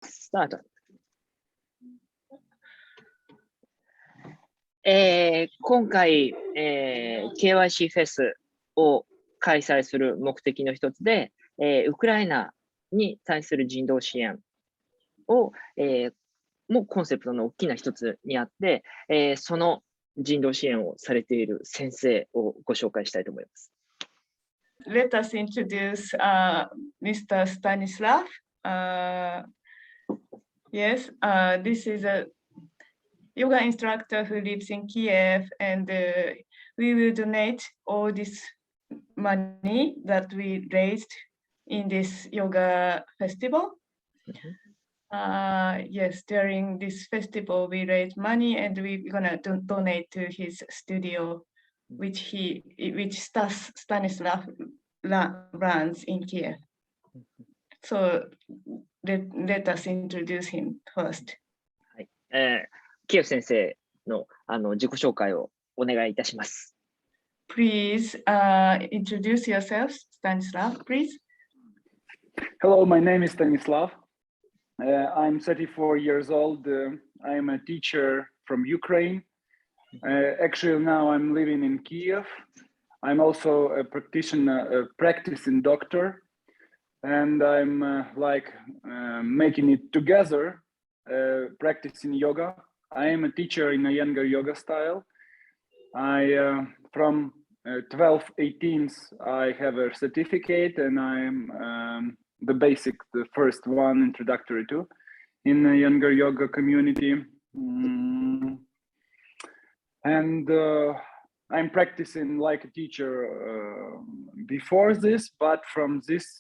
スタート。今回、KYC フェスを開催する目的の一つで、ウクライナに対する人道支援を、もコンセプトの大きな一つにあって、その人道支援をされている先生をご紹介したいと思います。Let us introduce Mr. Stanislav. Yes, this is a yoga instructor who lives in Kiev, and we will donate all this money that we raised in this yoga festival. Yes, during this festival, we raised money and we're gonna donate to his studio, which Stas Stanislav runs in Kiev. So let us introduce him first. はい、キエフ先生の自己紹介をお願いいたします。Please introduce yourself, Stanislav, please. Hello, my name is Stanislav. I'm 34 years old. I'm a teacher from Ukraine. Actually, now I'm living in Kiev. I'm also a practitioner, a practicing doctor, and I'm making it together, practicing yoga. I am a teacher in a younger yoga style. From 12, 18, I have a certificate, and I'm the first one introductory to in a younger yoga community. And I'm practicing like a teacher before this, but from this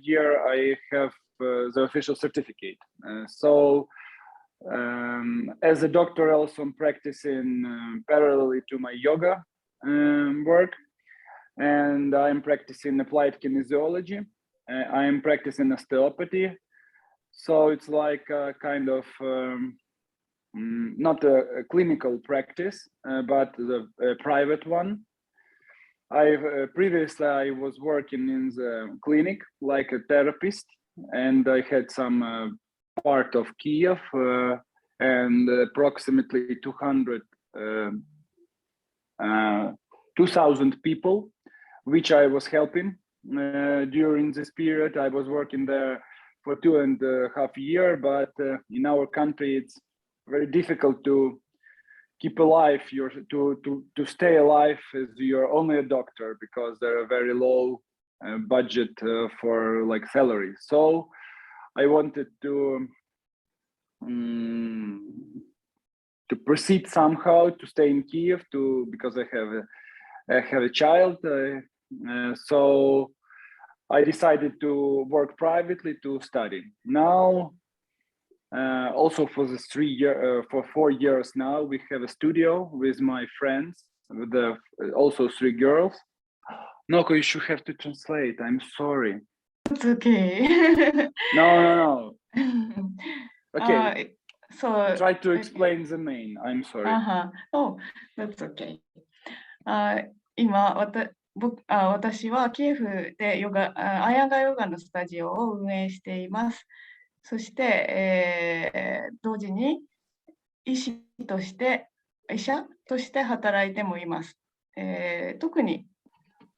year I have the official certificate. So as a doctor, also I'm practicing parallelly to my yoga work, and I'm practicing applied kinesiology. I'm practicing osteopathy, so it's like a kind of not a clinical practice, but a private one. Previously I was working in the clinic like a therapist, and I had some part of Kiev and approximately 2,000 people, which I was helping during this period. I was working there for 2.5 years, but in our country it's very difficult to keep alive, to stay alive as you're only a doctor, because there are very low budget for like salary. So I wanted to proceed somehow to stay in Kiev because I have a child. So I decided to work privately to study. Now, also for 4 years now, we have a studio with my friends, with also 3 girls. Noko, you should have to translate. I'm sorry. It's okay. No. Okay. So try to explain the main. I'm sorry. Oh, that's okay. 私はキエフでアヤガヨガのスタジオを運営しています。そして、同時に医者として働いてもいます。特に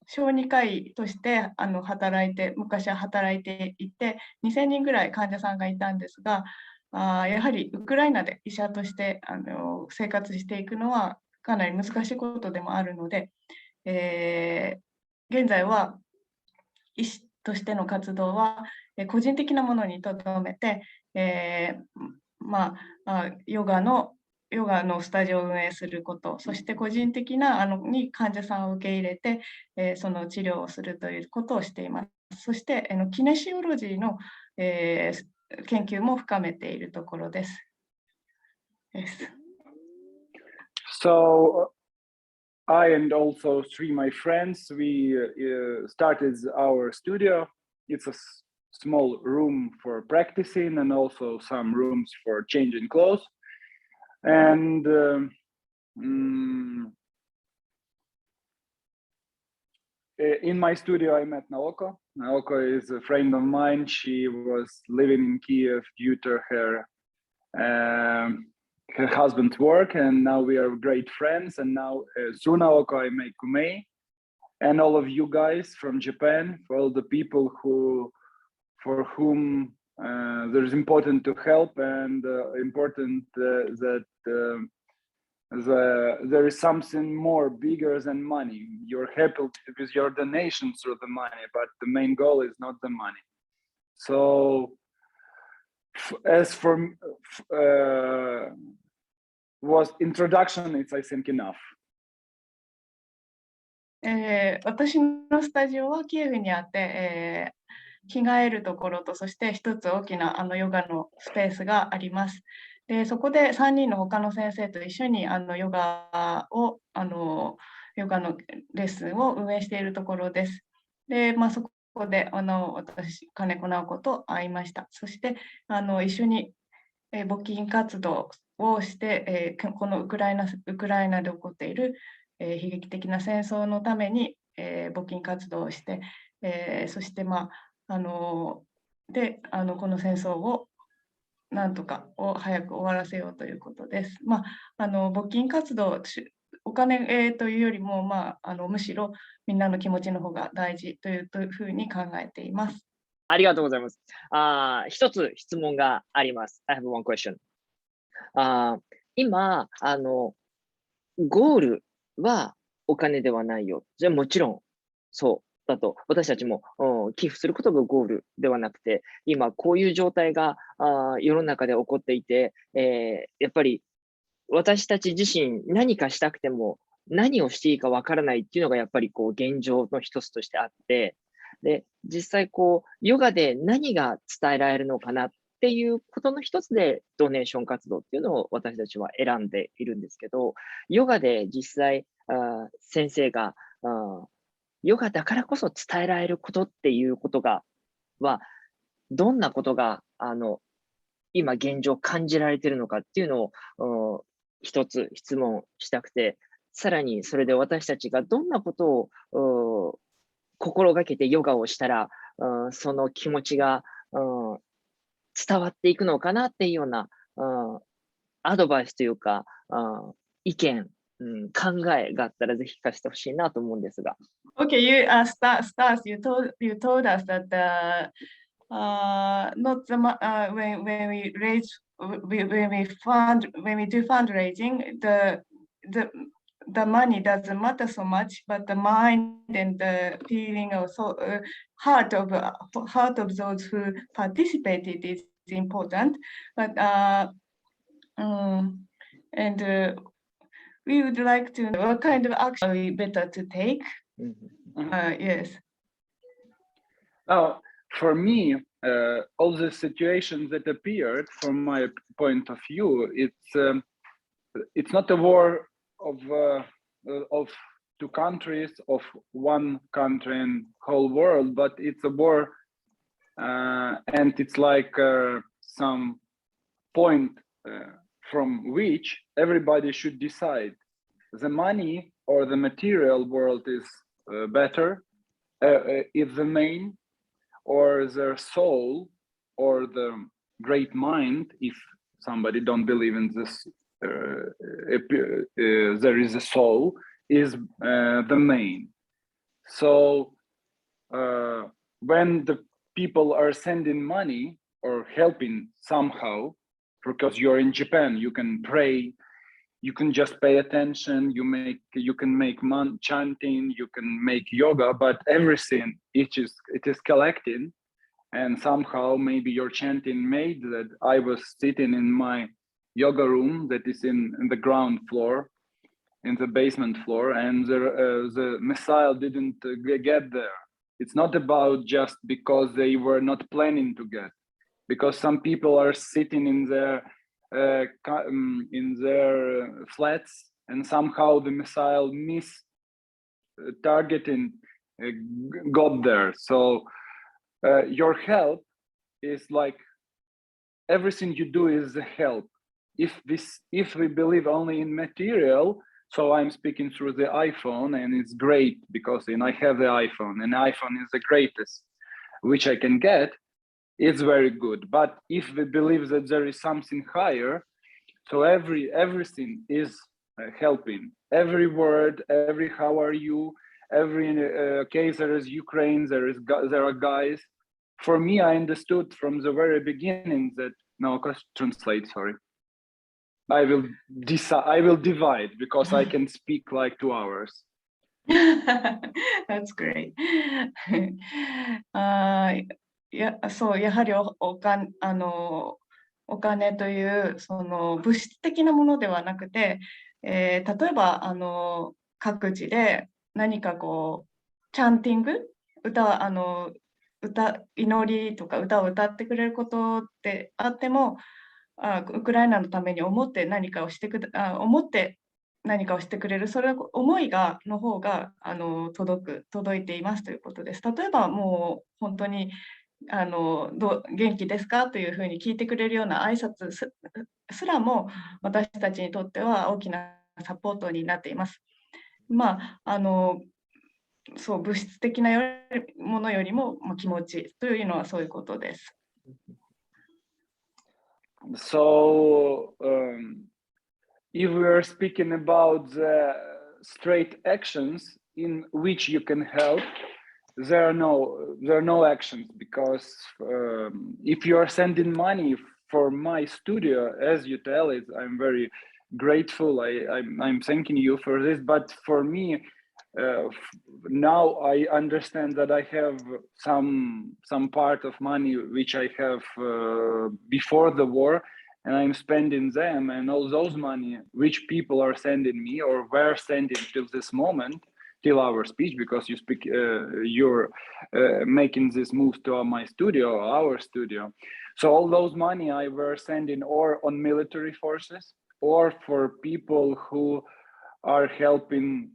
小児科医として昔は働いていて、2000人ぐらい患者さんがいたんですが、やはりウクライナで医者として生活していくのはかなり難しいことでもあるので、現在は医師としての活動は個人的なものにとどめて、ヨガのスタジオを運営すること、そして個人的なに患者さんを受け入れて、その治療をするということをしています。そしてキネシオロジーの、研究も深めているところです。So I and also 3 my friends, we started our studio. It's a small room for practicing and also some rooms for changing clothes. And in my studio, I met Naoko. Naoko is a friend of mine. She was living in Kiev due to her husband's work, and now we are great friends. And now through Naoko, I met Kumei, and all of you guys from Japan, for all the people for whom there is important to help, and important that there is something more bigger than money. You're happy with your donations through the money, but the main goal is not the money. So as for was introduction, it's I think enough. 私のスタジオはキエフにあって、着替えるところと、そして一つ大きなヨガのスペースがあります。で、そこで3人の他の先生と一緒にヨガのレッスンを運営しているところです。で、そこで私、金子直子と会いました。そして一緒に募金活動をして、このウクライナで起こっている悲劇的な戦争のために、募金活動をして、そしてこの戦争をなんとか早く終わらせようということです。募金活動、お金、というよりも、むしろみんなの気持ちの方が大事というふうに考えています。ありがとうございます。一つ質問があります。I have one question. 今、ゴールはお金ではないよ。じゃあもちろんそうだと、私たちも寄付することがゴールではなくて、今こういう状態が世の中で起こっていて、やっぱり私たち自身何かしたくても何をしていいかわからないっていうのがやっぱり現状の一つとしてあって、で、実際ヨガで何が伝えられるのかなっていうことの一つでドネーション活動っていうのを私たちは選んでいるんですけど、ヨガで実際先生がヨガだからこそ伝えられることっていうことはどんなことが今現状感じられているのかっていうのを一つ質問したくて、さらにそれで私たちがどんなことを心がけてヨガをしたらその気持ちが伝わっていくのかなっていうようなアドバイスというか意見、考えがあったらぜひ聞かせてほしいなと思うんですが。Okay, Stas, you told us that not the when we raise when we do fundraising, the money doesn't matter so much, but the mind and the feeling of heart of those who participated is important. But we would like to know what kind of action are better to take. Yes. For me, all the situations that appeared, from my point of view, it's not a war of two countries, of one country and whole world, but it's a war, and it's like some point from which everybody should decide: the money or the material world is better, is the main, or their soul or the great mind, if somebody don't believe in this, there is a soul, is the main. So when the people are sending money or helping somehow, because you're in Japan, you can pray, you can just pay attention, you can make chanting, you can make yoga, but everything it is collecting, and somehow maybe your chanting made that I was sitting in my yoga room that is in the ground floor, in the basement floor, and the missile didn't get there. It's not about just because they were not planning to get, because some people are sitting in their flats, and somehow the missile targeting got there. So your help is like everything you do is a help. If we believe only in material, So I'm speaking through the iPhone, and it's great because I have the iPhone, and iPhone is the greatest which I can get. It's very good. But if we believe that there is something higher, so everything is helping. Every word, every how are you, every case there is Ukraine, there are guys. For me, I understood from the very beginning that no, translate. Sorry. I will divide because I can speak like 2 hours. That's great. そう、やはりお金というその物質的なものではなくて、例えば各地で何かこうチャンティング、祈りとか歌を歌ってくれることってあっても、ウクライナのために思って何かをしてくれる、それ思いの方が届いていますということです。例えばもう本当に元気ですかというふうに聞いてくれるような挨拶すらも私たちにとっては大きなサポートになっています。そう、物質的なものよりも気持ちというのはそういうことです。So, if we are speaking about the straight actions in which you can help, there are no actions because if you are sending money for my studio, as you tell it, I'm very grateful. I'm thanking you for this. But for me, now I understand that I have some part of money which I have before the war, and I'm spending them, and all those money which people are sending me or were sending till this moment, till our speech, because you're making this move to our studio. So all those money I were sending or on military forces or for people who are helping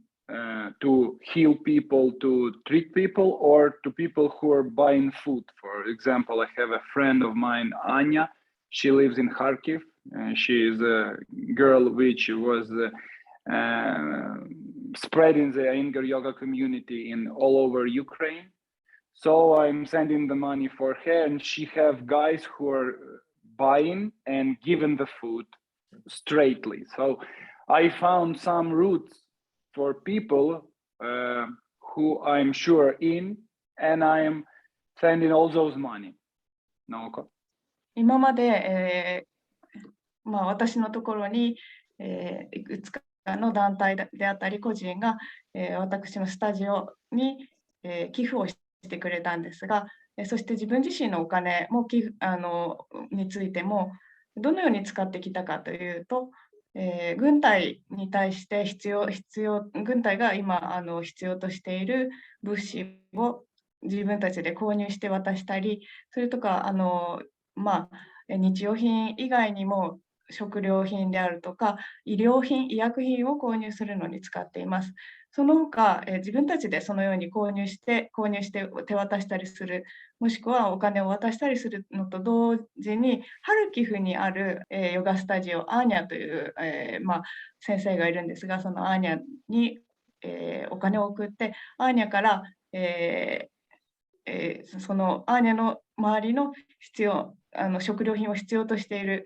to heal people, to treat people, or to people who are buying food. For example, I have a friend of mine, Anya. She lives in Kharkiv. She is a girl which was spreading the Iyengar yoga community in all over Ukraine. So I'm sending the money for her, and she have guys who are buying and giving the food straightly. So I found some routes for people who I'm sure in, and I'm sending all those money. No? 今まで、私のところに、いくつかの団体であったり個人が、私のスタジオに、寄付をしてくれたんですが、そして自分自身のお金もについてもどのように使ってきたかというと、軍隊に対して軍隊が今必要としている物資を自分たちで購入して渡したり、それとか日用品以外にも食料品であるとか医薬品を購入するのに使っています。その他、自分たちでそのように購入して手渡したりする、もしくはお金を渡したりするのと同時に、ハルキフにある、ヨガスタジオアーニャという、先生がいるんですが、そのアーニャに、お金を送って、アーニャから、そのアーニャの周りの食料品を必要としている、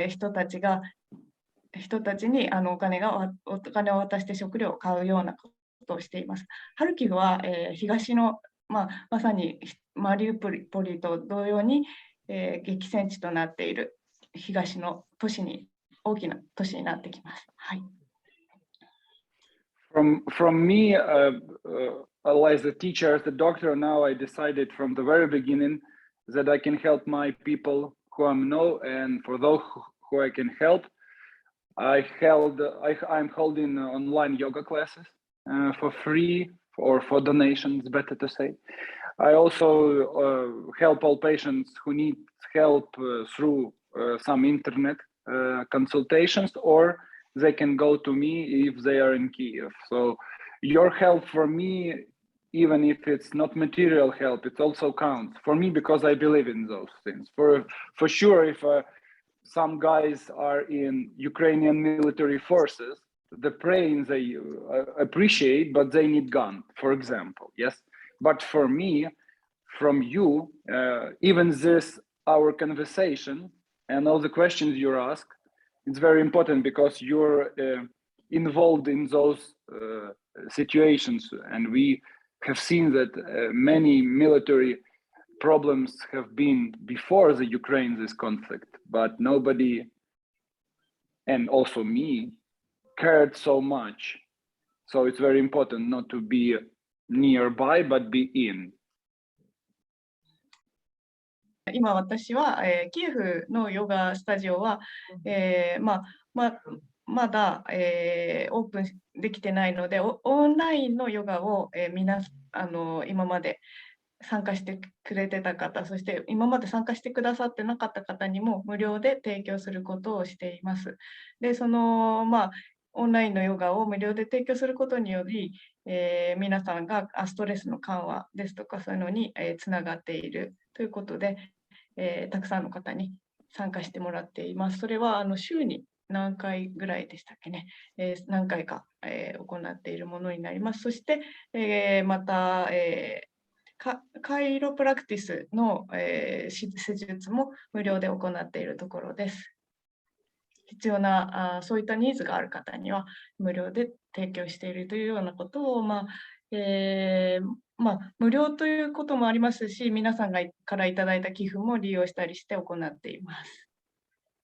人たちにお金を渡して食料を買うようなことをしています。ハルキフは、東の、まさにマリウポリと同様に、激戦地となっている東の大きな都市になってきます。はい。From me, as a teacher, as a doctor, now I decided from the very beginning that I can help my people who I know, and for those who I can help, I'm holding online yoga classes for free or for donations, better to say. I also help all patients who need help through some internet consultations, or they can go to me if they are in Kiev. So your help for me, even if it's not material help, it also counts for me because I believe in those things. For sure, if some guys are in Ukrainian military forces, the praying they appreciate, but they need gun, for example. Yes, but for me, from you, even this our conversation and all the questions you ask, it's very important because you're involved in those situations, and we have seen that many military problems have been before the Ukraine this conflict, but nobody, and also me, cared so much. So it's very important not to be nearby, but be in. 今私は、キエフのヨガスタジオは、まだ、オープンできてないので、オンラインのヨガを、今まで参加してくれてた方、そして今まで参加してくださってなかった方にも無料で提供することをしています。で、オンラインのヨガを無料で提供することにより、皆さんがストレスの緩和ですとかそういうのにつながっているということで、たくさんの方に参加してもらっています。それは週に何回ぐらいでしたっけね、何回か、行っているものになります。そして、また、カイロプラクティスの、施術も無料で行っているところです。必要なそういったニーズがある方には無料で提供しているというようなことを、無料ということもありますし、皆さんからいただいた寄付も利用したりして行っています。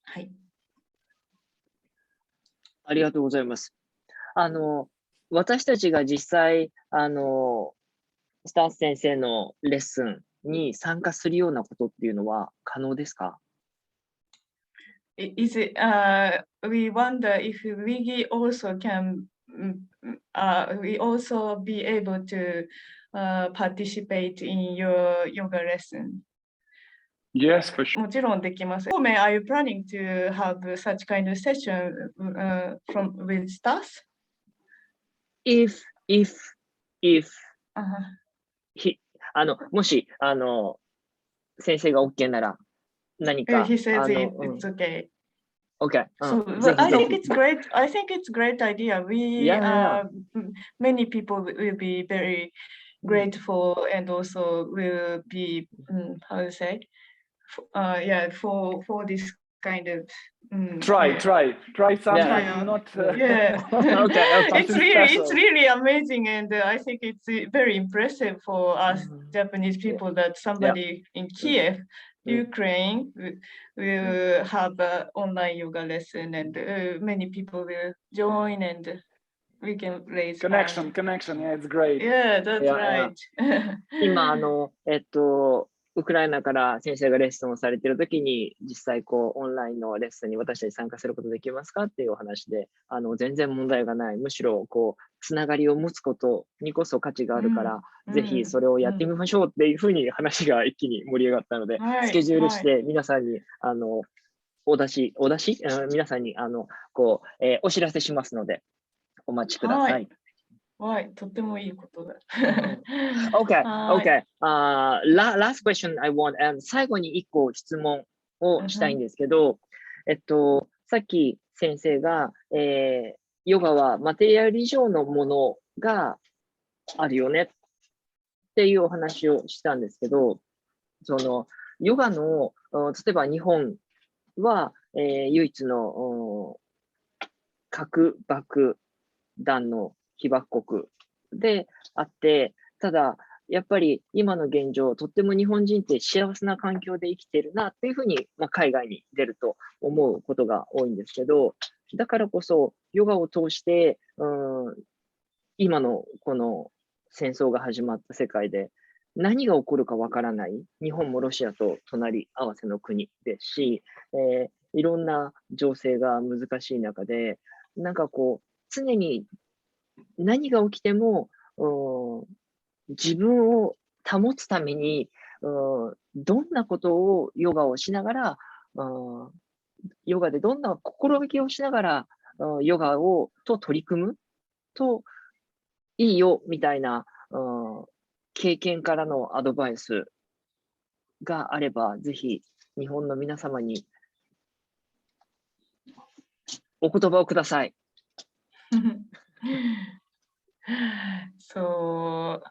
はい。ありがとうございます。私たちが実際、スタース先生のレッスンに参加するようなことっていうのは可能ですか？ Is it, we wonder if we also can, we also be able to participate in your yoga lesson. Yes, for sure. もちろんできます。Are you planning to have such kind of session with Stas? If もし先生が OK なら何か He says it's okay. OK、So I think it's great. I think it's great idea. Many people will be very grateful and also will be how to say, for this kind of try something. Yeah. Not yeah. Okay. It's really amazing, and I think it's very impressive for us Japanese people that somebody in Kiev, Ukraine, will have an online yoga lesson, and many people will join, and we can raise connection. Yeah, it's great. Yeah, that's right. 今ウクライナから先生がレッスンをされているときに、実際オンラインのレッスンに私たち参加することできますかっていうお話で、全然問題がない。むしろつながりを持つことにこそ価値があるから、ぜひそれをやってみましょうっていうふうに話が一気に盛り上がったので、スケジュールして皆さんにお出し皆さんにお知らせしますので、お待ちください。はい、とってもいいことだ。Okay. Last question I want. 最後に1個質問をしたいんですけど、さっき先生が、ヨガはマテリアル以上のものがあるよねっていうお話をしたんですけど、ヨガの、例えば日本は、唯一の核爆弾の被爆国であって、ただ、やっぱり今の現状、とっても日本人って幸せな環境で生きてるなっていうふうに、海外に出ると思うことが多いんですけど、だからこそ、ヨガを通して、今のこの戦争が始まった世界で何が起こるかわからない、日本もロシアと隣り合わせの国ですし、いろんな情勢が難しい中で、常に何が起きても自分を保つためにどんなことをヨガをしながらヨガでどんな心がけをしながらヨガと取り組むといいよみたいな経験からのアドバイスがあれば、ぜひ日本の皆様にお言葉をください。So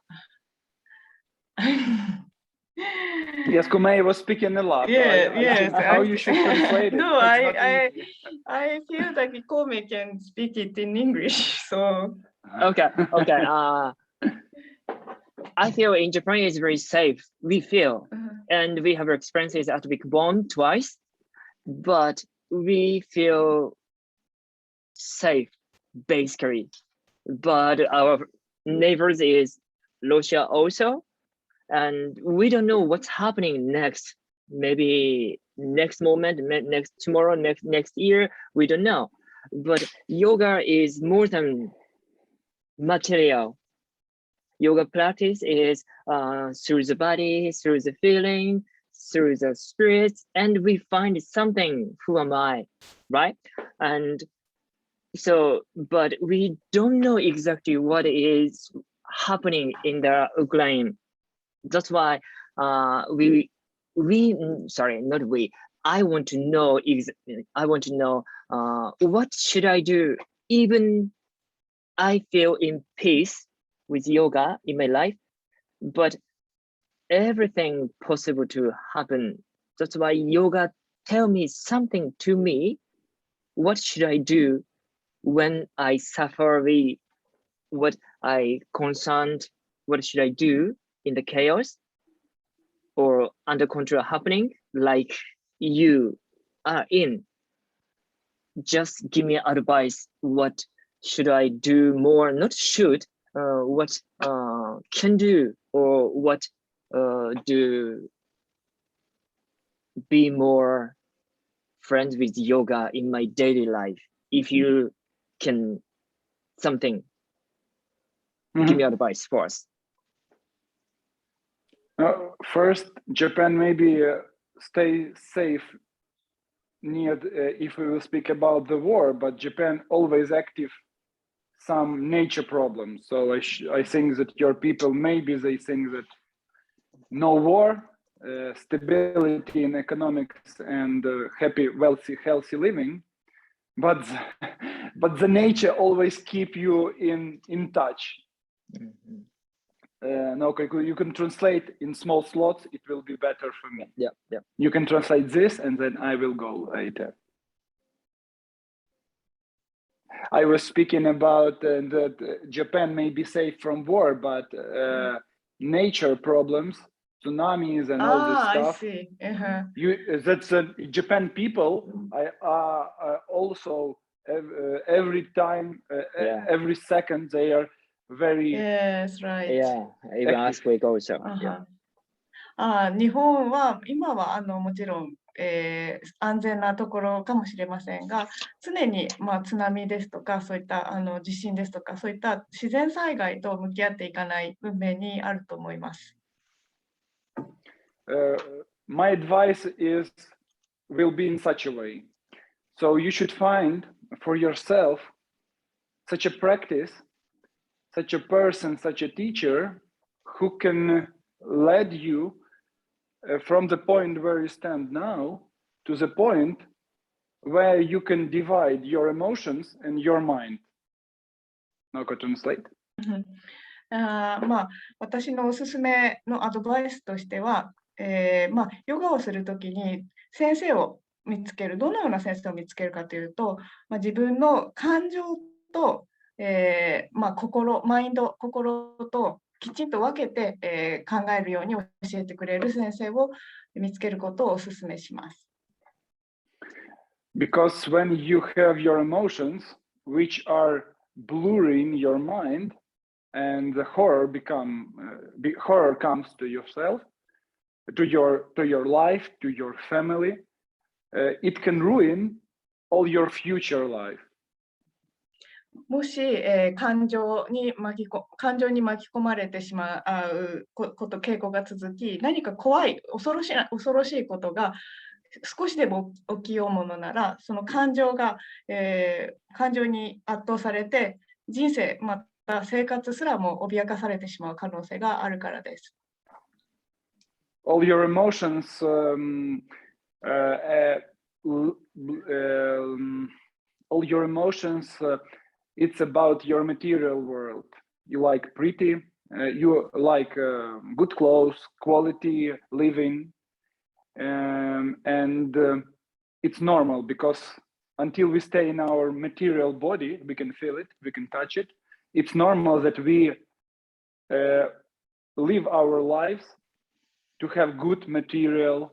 Yes, Kumei was speaking a lot. yeah, I yes. think how you should translate it. No, It's not easy. I feel like Kome can speak it in English. So Okay. I feel in Japan is very safe. We feel, and we have experiences at being born twice, but we feel safe basically. But our neighbors is Russia also, and we don't know what's happening next. Maybe next moment, next tomorrow, next year, we don't know. But yoga is more than material. Yoga practice is through the body, through the feeling, through the spirit, and we find something. Who am I, right? And so, but we don't know exactly what is happening in the Ukraine. That's why sorry, not we. I want to know. I want to know what should I do. Even I feel in peace with yoga in my life, but everything possible to happen. That's why yoga tell me something to me. What should I do when I suffer? What I concerned? What should I do in the chaos or under control happening like you are in? Just give me advice. What should I do more? Not should. What can do or what do be more friends with yoga in my daily life. If you can something, give me advice for us. First, Japan maybe stay safe near if we will speak about the war, but Japan always active some nature problems. So I think that your people maybe they think that no war, stability in economics and happy, wealthy, healthy living, but the nature always keep you in touch. Mm-hmm. No, you can translate in small slots. It will be better for me. Yeah. You can translate this, and then I will go later. I was speaking about that Japan may be safe from war, but nature problems, tsunamis, and all this stuff. I see. That's Japan people. Also every time, every second, they are very. Yes, right. Yeah, even earthquake also. Yeah. 日本は今はもちろん、安全なところかもしれませんが、常に、津波ですとかそういった地震ですとかそういった自然災害と向き合っていかない文明にあると思います。My advice will be in such a way. So you should find for yourself such a practice, such a person, such a teacher who can lead you from the point where you stand now to the point where you can divide your emotions and your mind. Now go translate. 私のおすすめのアドバイスとしては、ヨガをするときに先生を見つける、どのような先生を見つけるかというと、自分の感情と、マインド、心ときちんと分けて、考えるように教えてくれる先生を見つけることをお勧めします。Because when you have your emotions, which are blurring your mind, and the horror comes to yourself, to your life, to your family, it can ruin all your future life. もし、感情に巻き込まれてしまう傾向が続き、何か怖い恐ろしいことが少しでも起きようものなら、その感情に圧倒されて人生また生活すらも脅かされてしまう可能性があるからです。All your emotions, all your emotions it's about your material world. You like pretty, you like good clothes, quality living, and it's normal because until we stay in our material body, we can feel it, we can touch it. It's normal that we live our lives to have good material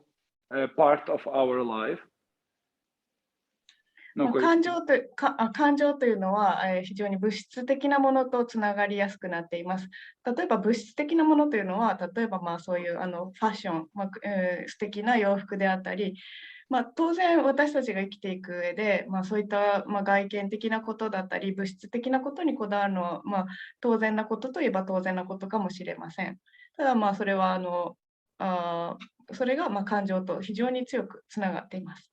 part of our life. 感情というのは非常に物質的なものとつながりやすくなっています。例えば物質的なものというのは、例えばそういうファッション、素敵な洋服であったり、当然私たちが生きていく上で、そういった、外見的なことだったり、物質的なことにこだわるのは、当然なことといえば当然なことかもしれません。ただそれはそれが感情と非常に強くつながっています。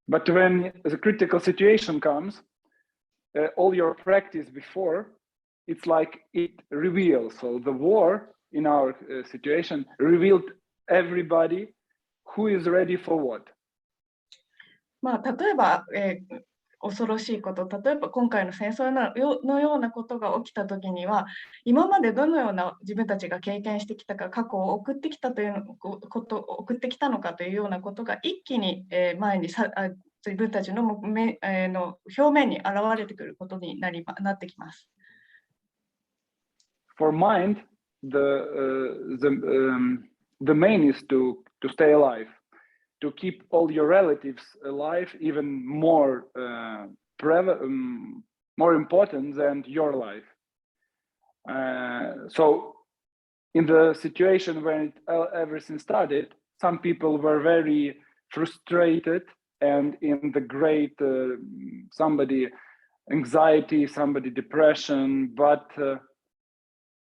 But when the critical situation comes, all your practice before, it's like it reveals. So the war in our situation revealed everybody who is ready for what. 例えば、恐ろしいこと、例えば今回の戦争のようなことが起きたときには、今までどのような自分たちが経験してきたか、過去を送ってきたのかというようなことが一気に前に自分たちの表面に現れてくることになってきます。For mind, the main is to stay alive, to keep all your relatives alive, even more important than your life. So in the situation when everything started, some people were very frustrated and in the great somebody anxiety, somebody depression, but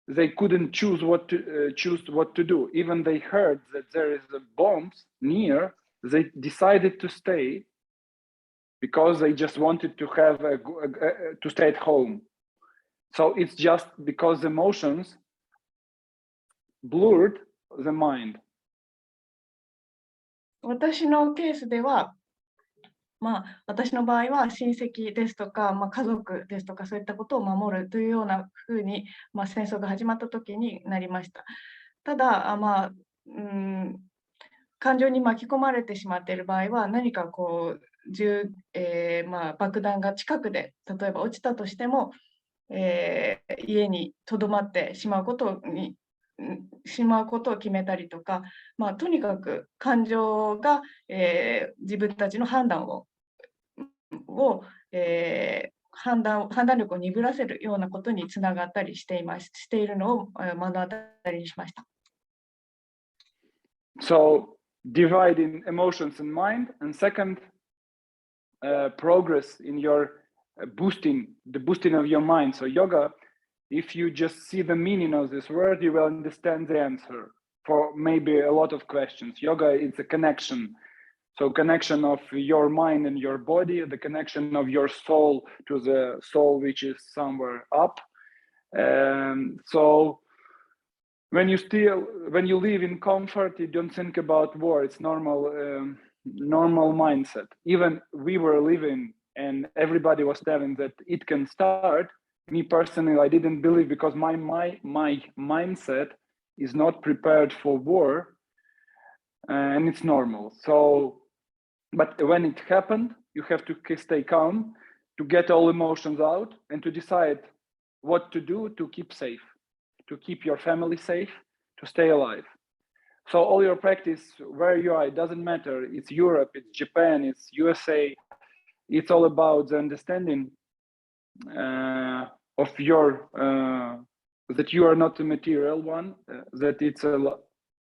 they couldn't choose what to do. Even they heard that there is a bombs near, they decided to stay because they just wanted to have to stay at home. So it's just because emotions blurred the mind. 私のケースでは、私の場合は親戚ですとか、家族ですとかそういったことを守るというようなふうに、戦争が始まった時になりました。ただ、感情に巻き込まれてしまっている場合は何か爆弾が近くで例えば落ちたとしても、家にとどまってしまうことを決めたりとか、とにかく感情が、自分たちの判断力を鈍らせるようなことにつながったりしているのを目の当たりにしました。So dividing emotions and mind, and second, progress in your boosting of your mind. So yoga, if you just see the meaning of this word, you will understand the answer for maybe a lot of questions. Yoga is a connection. So connection of your mind and your body, the connection of your soul to the soul which is somewhere up. So when you live in comfort, you don't think about war. It's normal mindset. Even we were living and everybody was telling that it can start. Me personally, I didn't believe because my mindset is not prepared for war, and it's normal. So, but when it happened, you have to stay calm, to get all emotions out, and to decide what to do to keep safe, to keep your family safe, to stay alive. So all your practice, where you are, it doesn't matter. It's Europe, it's Japan, it's USA. It's all about the understanding of your that you are not a material one, that it's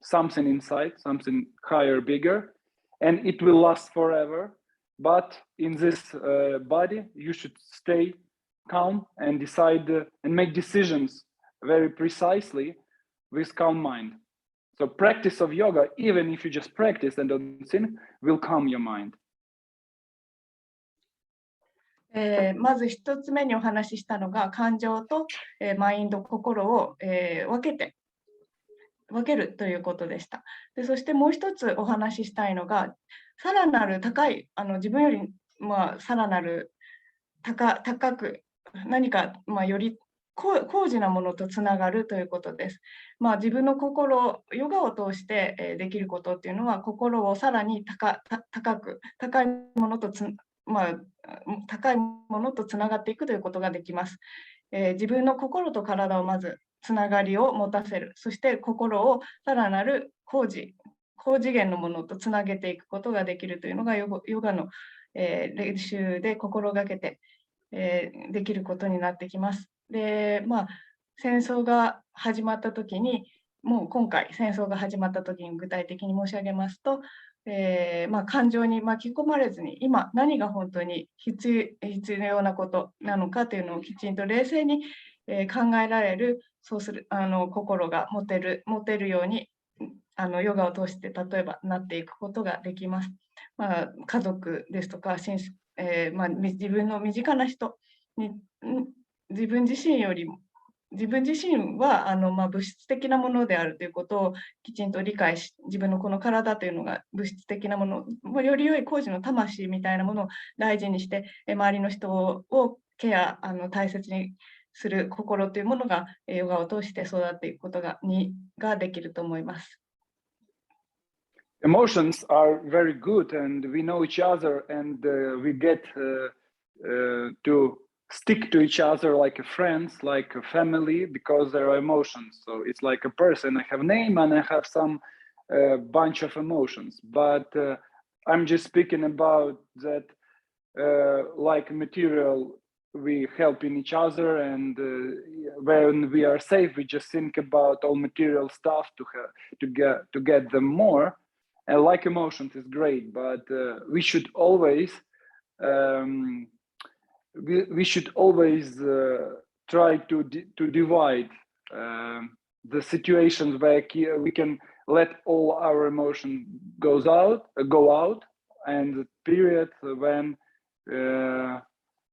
something inside, something higher, bigger, and it will last forever. But in this body, you should stay calm and decide and make decisions very precisely with calm mind. So practice of yoga, even if you just practice and don't think, will calm your mind. まず一つ目にお話ししたのが感情と、マインド、心を、分けるということでした。でそしてもう一つお話ししたいのが、さらなる高い自分より、さらなる高く何か、より高次なものとつながるということです。自分の心、ヨガを通してできることっていうのは、心をさらに高いものと高いものとつながっていくということができます。自分の心と体をまずつながりを持たせる。そして心をさらなる高次元のものとつなげていくことができるというのがヨガの練習で心がけてできることになってきます。で、戦争が始まった時に、もう今回戦争が始まった時に具体的に申し上げますと、感情に巻き込まれずに今何が本当に必要なことなのかというのをきちんと冷静に考えられる、そうする心が持てるようにヨガを通して例えばなっていくことができます。家族ですとか自分の身近な人に自分自身は物質的なものであるということをきちんと理解し、自分のこの体というのが物質的なもの、より良い高次の魂みたいなものを大事にして、周りの人を大切にする心というものがヨガを通して育っていくことができると思います。Emotions are very good, and we know each other, and we get to stick to each other like a friends, like a family, because there are emotions. So it's like a person. I have a name and I have some bunch of emotions, but I'm just speaking about that like material. We help in each other, and when we are safe, we just think about all material stuff to get them more. And like emotions is great, but we should always try to divide the situations where we can let all our emotion go out, and the period when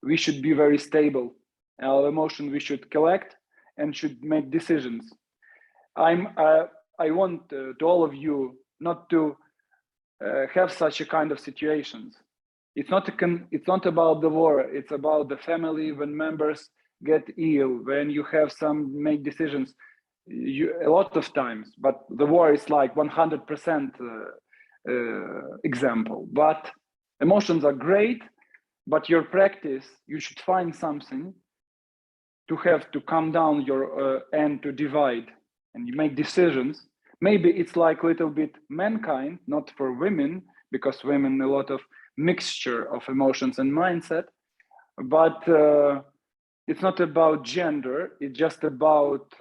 we should be very stable. Our emotion we should collect and should make decisions. I want to all of you not to have such a kind of situations. It's not about the war. It's about the family when members get ill, when you have some make decisions. A lot of times, but the war is like 100% example. But emotions are great, but your practice, you should find something to have to calm down your and to divide, and you make decisions. Maybe it's like a little bit mankind, not for women, because women a lot of mixture of emotions and mindset, but it's not about gender. It's just about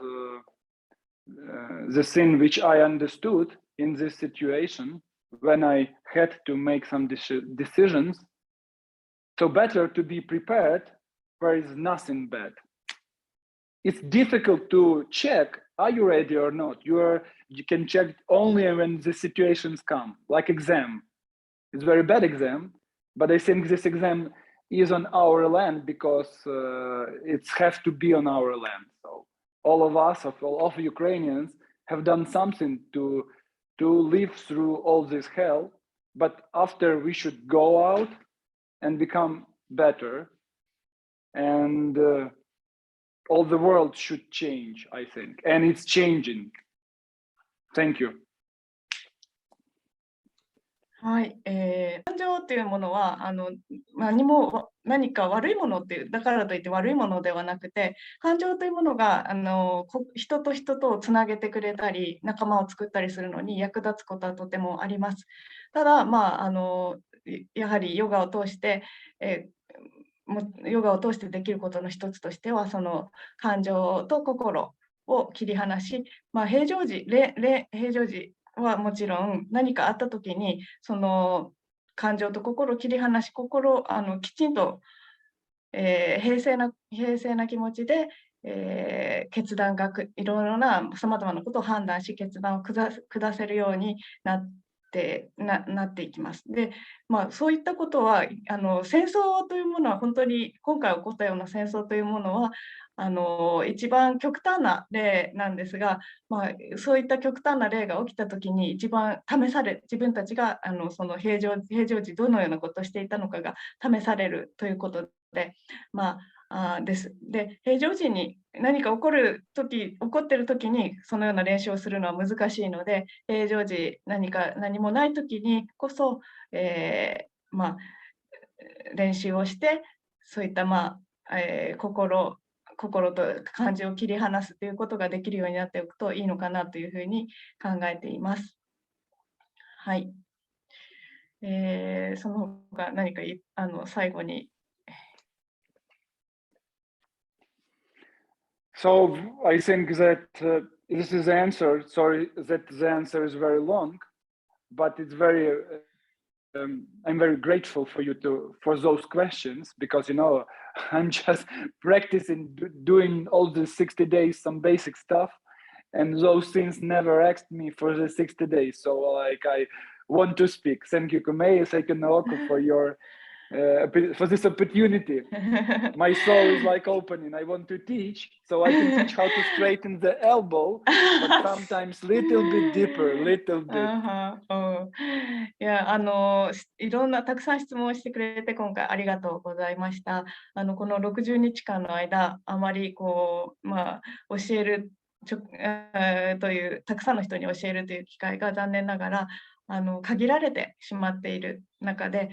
the thing which I understood in this situation when I had to make some decisions. So better to be prepared where is nothing bad. It's difficult to check, are you ready or not? You can check only when the situations come, like exam. It's a very bad exam, but I think this exam is on our land because it has to be on our land. So all of us, all of Ukrainians, have done something to live through all this hell, but after we should go out and become better, and all the world should change, I think, and it's changing. Thank you. はい、感情っていうものは何か悪いものっていうだからといって悪いものではなくて、感情というものが人と人とをつなげてくれたり仲間を作ったりするのに役立つことはとてもあります。ただやはりヨガを通して、できることの一つとしては、その感情と心を切り離し、平常時はもちろん何かあった時にその感情と心を切り離し、きちんと、平静な気持ちで、決断がいろいろなさまざまなことを判断し決断を下せるようにななっていきます。で、そういったことは戦争というものは本当に今回起こったような戦争というものは一番極端な例なんですが、そういった極端な例が起きた時に一番自分たちがその平常時どのようなことをしていたのかが試されるということで、です。で、平常時に何か起こってる時にそのような練習をするのは難しいので、平常時何もない時にこそ、練習をして、そういった心と感情を切り離すということができるようになっておくといいのかなというふうに考えています。はい。その他何か最後に。So I think that this is the answer. Sorry that the answer is very long, but it's very. I'm very grateful for you for those questions because I'm just practicing doing all the 60 days some basic stuff, and those things never asked me for the 60 days. So like I want to speak. Thank you, Kumei. Thank you, Naoko, for this opportunity. My soul is like opening. I want to teach, so I can teach how to straighten the elbow, but sometimes little bit deeper, little bit. いや、いろんなたくさん質問してくれて今回ありがとうございました。この60日間の間、あまり教えるというたくさんの人に教えるという機会が残念ながら限られてしまっている中で、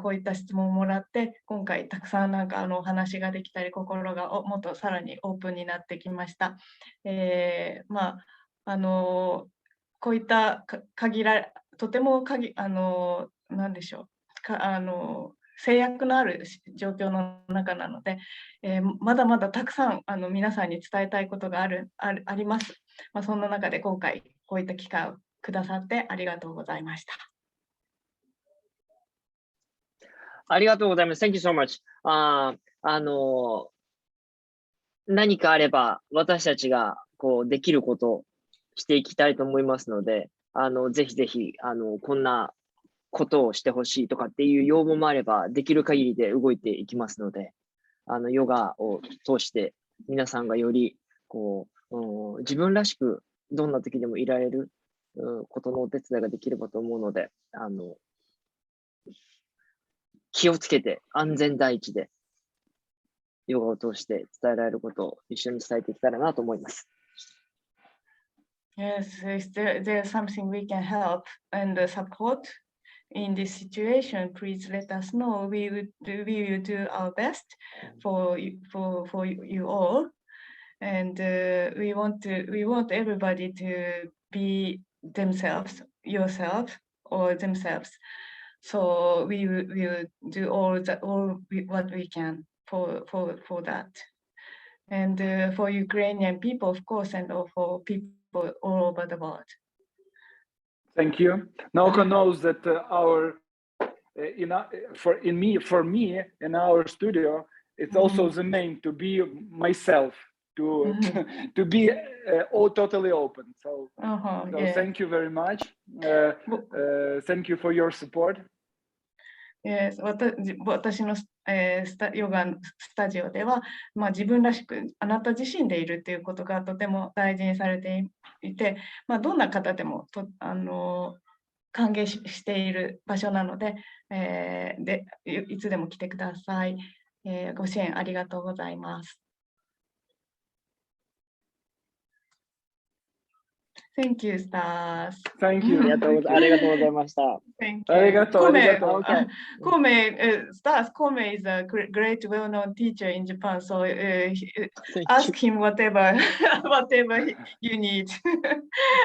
こういった質問をもらって今回たくさんお話ができたり心がもっとさらにオープンになってきました。こういったとても何でしょう制約のある状況の中なので、まだまだたくさん皆さんに伝えたいことがあります。そんな中で今回こういった機会をくださってありがとうございました。ありがとうございます。Thank you so much. 何かあれば私たちができることをしていきたいと思いますので、ぜひぜひこんなことをしてほしいとかっていう要望もあればできる限りで動いていきますので、ヨガを通して皆さんがより自分らしくどんな時でもいられることのお手伝いができればと思うので、気をつけて安全第一でヨガを通して伝えられることを一緒に伝えていけたらなと思います。Yes, if there's something we can help and support in this situation, please let us know. We will do our best for you all, and we want everybody to be themselves, yourself or themselves. So we will do all what we can for that, and for Ukrainian people, of course, and for people all over the world. Thank you. Naoko knows that for me in our studio, it's also the main to be myself, to be totally open. So Yeah. thank you very much. Thank you for your support. Yes, 私のヨガスタジオでは、自分らしくあなた自身でいるということがとても大事にされていて、どんな方でも歓迎している場所なので、いつでも来てください。ご支援ありがとうございます。Thank you, Stas. Thank you. ありがとうございました。Thank you. ありがとう。Stas Kome is a great well-known teacher in Japan, so ask him whatever you need.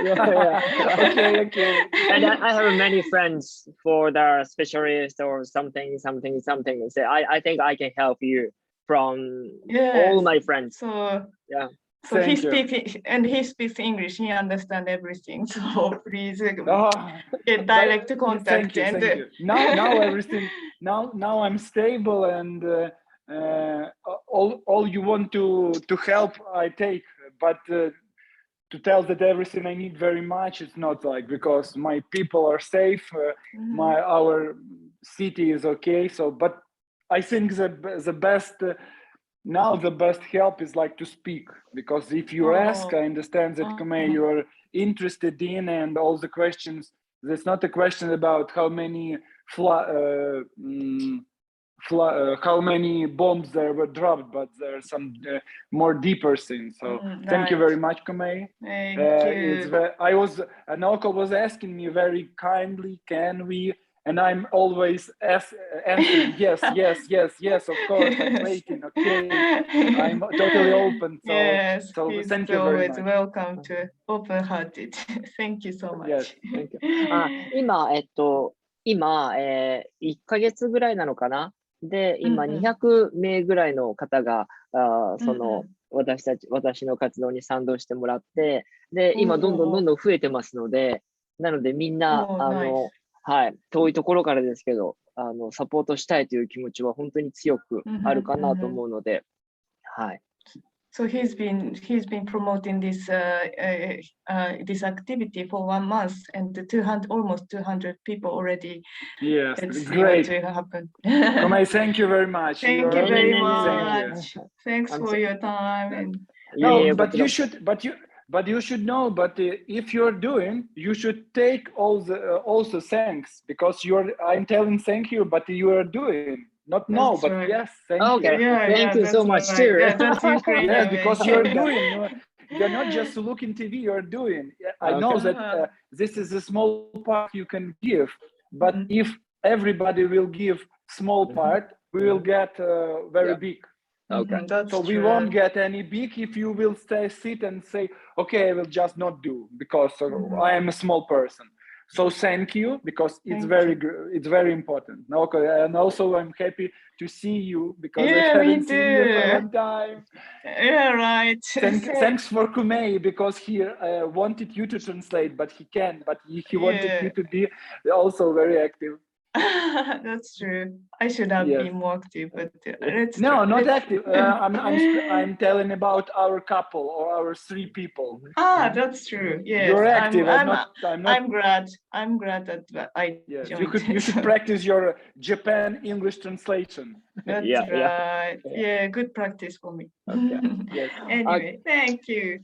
Okay. And I have many friends for the specialist or something. Say, I think I can help you from all my friends. So yeah. So he speaks English. He understands everything. So please get direct contact. Thank you. Now everything. Now I'm stable, and all you want to help, I take. But to tell that everything I need very much. It's not like, because my people are safe, our city is okay. So, but I think the best now the best help is like to speak, because if you ask, I understand that Kume, you are interested in, and all the questions. There's not a question about how many how many bombs there were dropped, but there are some more deeper things. So thank you very much, Kume. Thank you. Naoko was asking me very kindly, can we? And I'm always answering, yes, of course, I'm waiting, okay. I'm totally open. So, yes, so he's thank you very always much. welcome to open-hearted. Thank you so much. Yes, thank you. 今、1ヶ月ぐらいなのかな。で、今200名ぐらいの方が、私の活動に賛同してもらって、で、今どんどん増えてますので、なのでみんな、はい、遠いところからですけど、サポートしたいという気持ちは本当に強くあるかなと思うので、はい。So he's been promoting this this activity for 1 month, and almost 200 people already. Yes, Let's great. See what will happen. Kume, thank you very much. Thank you very much. Thanks for your time. And no, but you should, but you should know. But if you're doing, you should take all the also thanks, because I'm telling thank you, but you are doing. Not no, but right. Yes, thank you. Thank you so much, too. Yeah, that's Ukrainian. Yes, because you're doing. You're not just looking TV. You're doing. I know that this is a small part you can give, but if everybody will give small part, we will get very big. Okay. So we won't get any big if you will sit and say, okay, I will just not do, because I am a small person. So thank you, because it's very important. Okay, and also I'm happy to see you, because I haven't seen you for a long time. Yeah, right. Thanks for Kume, because he wanted you to translate, but he can't. But he wanted you to be also very active. That's true. I should have been more active, but not active. I'm telling about our couple or our 3 people. That's true. Yes, you're active. I'm glad. I'm glad that I joined. You should practice your Japan English translation. That's right. Yeah, good practice for me. Okay. Yes. Anyway, thank you.